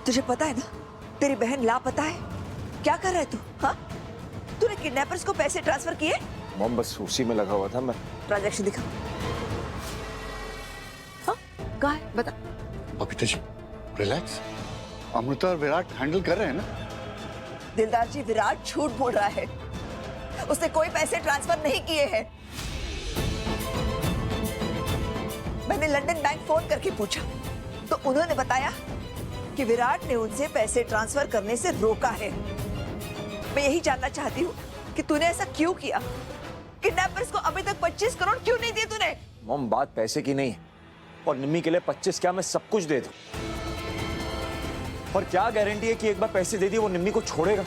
तुझे पता है ना, तेरी बहन लापता है। क्या कर रहा है तू? हाँ, तूने किडनैपर्स को पैसे ट्रांसफर किए? मॉम बस उसी में लगा हुआ था मैं। ट्रांजैक्शन दिखा। हाँ, कहाँ है बता। बबीता जी रिलैक्स, अमृता और विराट हैंडल कर रहे हैं ना। दिलदार जी, विराट झूठ बोल रहा है। उसने कोई पैसे ट्रांसफर नहीं किए हैं। मैंने लंदन बैंक फोन करके पूछा तो उन्होंने बताया कि विराट ने उनसे पैसे ट्रांसफर करने से रोका है। मैं यही जानना चाहती हूँ कि तूने ऐसा क्यों किया? किडनैपर्स को अभी तक 25 करोड़ क्यों नहीं दिए तूने? मॉम बात पैसे की नहीं है, और निम्मी के लिए 25 क्या मैं सब कुछ दे दूं। और क्या गारंटी है कि एक बार पैसे दे दिए वो निम्मी को छोड़ेगा?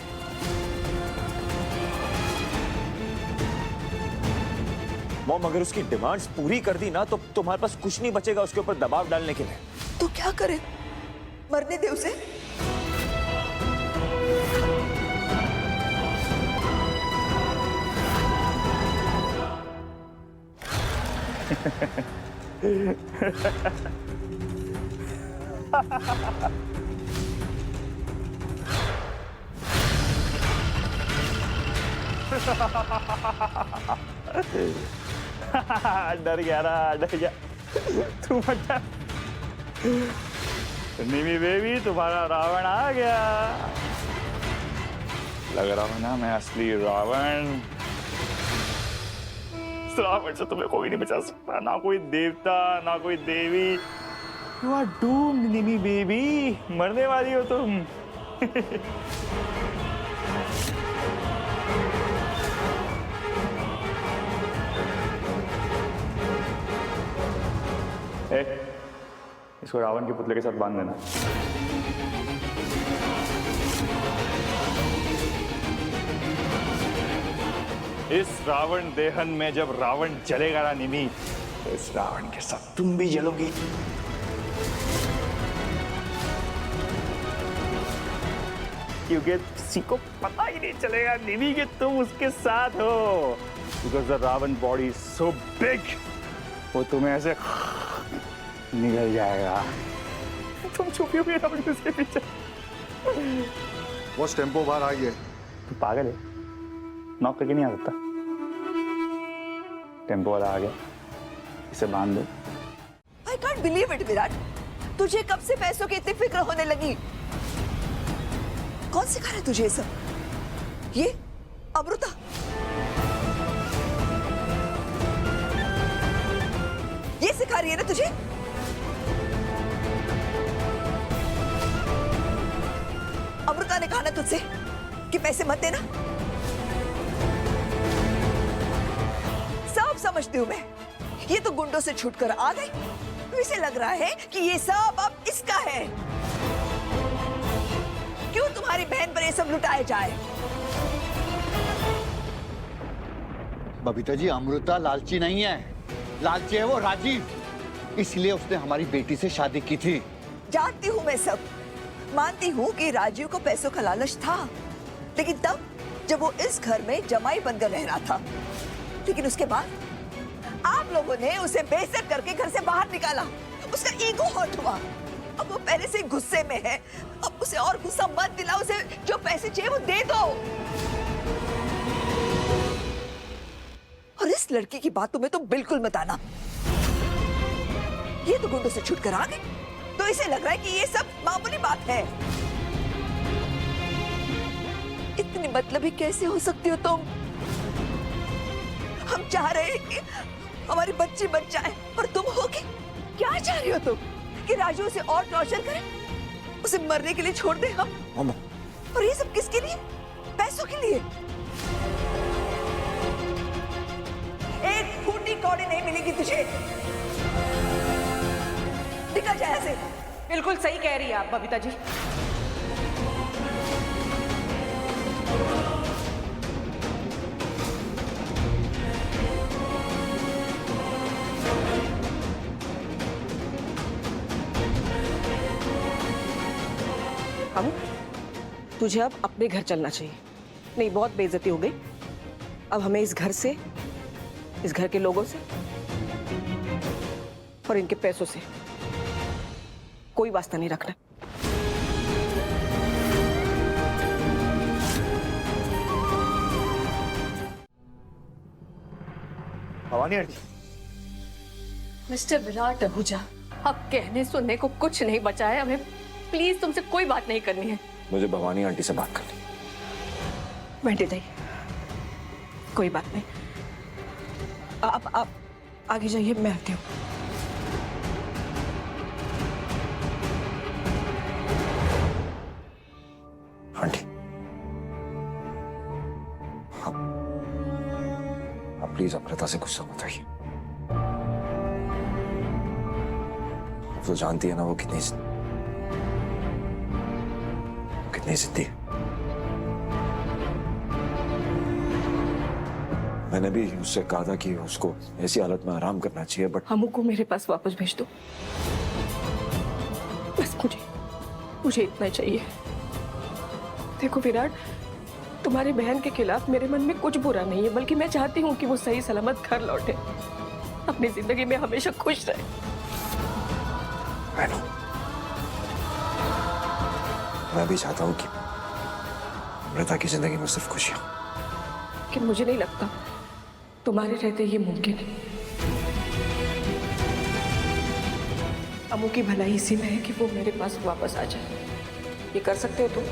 मॉम अगर उसकी डिमांड्स पूरी कर दी ना तो तुम्हारे पास कुछ नहीं बचेगा उसके ऊपर दबाव डालने के लिए। तो क्या करे? मरने दे उसे। डर गया ना, डर गया। तू मत डर। निमी बेबी, तुम्हारा रावण आ गया। लग रहा है ना मैं असली रावण। इस रावण से तुम्हें कोई नहीं बचा सकता, ना कोई देवता ना कोई देवी। You are doomed Nimi baby, मरने वाली हो तुम। इसको रावण के पुतले के साथ बांध देना। इस रावण देहन में जब रावण जलेगा ना निमी, तो इस रावण के साथ तुम भी जलोगी। क्योंकि किसी को पता ही नहीं चलेगा निमी कि तुम उसके साथ हो। Because the Ravan body is so big, वो तुम्हें ऐसे निकल जाएगा। तुम छुपी हुई रावण से पीछे। वो टेम्पो बाहर आ गया। तू पागल है? नॉक करके नहीं आ सकता? टेम्पो वाला आ गया, इसे बांध दो। I can't believe it, Virat. तुझे कब से पैसों की इतनी फिक्र होने लगी? कौन सिखा रहा है तुझे ये सब? ये अमृता। ये सिखा रही है ना तुझे? अमृता ने कहा ना तुझसे कि पैसे मत देना? सब समझती हूं मैं। ये तो गुंडों से छूटकर आ गई। इसे लग रहा है कि ये सब अब इसका है। क्यों तुम्हारी बहन पर ये सब लुटाए जाए? बबीता जी अमृता लालची नहीं है, लालची है वो राजीव। इसलिए उसने हमारी बेटी से शादी की थी। जानती हूं मैं सब, मानती हूं कि राजीव को पैसों का लालच था, लेकिन तब जब वो इस घर में जमाई बनकर रह रहा था। लेकिन उसके बाद आप लोगों ने उसे बेइज्जत करके घर से बाहर निकाला। उसका ईगो हर्ट हुआ। अब वो पहले से गुस्से में है। अब उसे और गुस्सा मत दिलाओ। उसे जो पैसे चाहिए वो दे दो। और इस लड़की की बातों में तो बिल्कुल मत आना। ये तो गुंडों से छूट कर आ गई, तो इसे लग रहा है कि ये सब मामूली बात है। इतनी मतलबी कैसे हो सकती हो तुम? हम चाह रहे हैं कि हमारी बच्ची बच जाए, पर तुम हो कि क्या चाह रही हो तुम? कि राजू उसे और टॉर्चर करे, उसे मरने के लिए छोड़ दे हम? मॉम और ये सब किसके लिए? पैसों के लिए। एक फूटी कौड़ी नहीं मिलेगी तुझे। निकल जाए ऐसे। बिल्कुल सही कह रही है आप बबीता जी। हम तुझे अब अपने घर चलना चाहिए। नहीं, बहुत बेइज्जती हो गई। अब हमें इस घर से, इस घर के लोगों से और इनके पैसों से कोई वास्ता नहीं रखना। भवानी आंटी, मिस्टर विराट आहूजा, अब कहने सुनने को कुछ नहीं बचा है हमें। प्लीज तुमसे कोई बात नहीं करनी है। मुझे भवानी आंटी से बात करनी है। बंटी दाई, कोई बात नहीं, आप आगे जाइए, मैं आती हूँ। आंटी, आप प्लीज अमृता से गुस्सा मत आइए। आप तो जानती है ना वो कितनी जिद्दी है। मैंने भी उससे कहा था कि उसको ऐसी हालत में आराम करना चाहिए, बट हमू को मेरे पास वापस भेज दो, बस मुझे इतना चाहिए। देखो विराट, तुम्हारी बहन के खिलाफ मेरे मन में कुछ बुरा नहीं है, बल्कि मैं चाहती हूँ कि वो सही सलामत घर लौटे, अपनी जिंदगी में हमेशा खुश रहे। I know। मैं भी चाहता हूँ कि अमृता की जिंदगी में सिर्फ खुशियां। लेकिन मुझे नहीं लगता तुम्हारे रहते ये मुमकिन है। अमू की भलाई इसी में है कि वो मेरे पास वापस आ जाए। ये कर सकते हो तुम?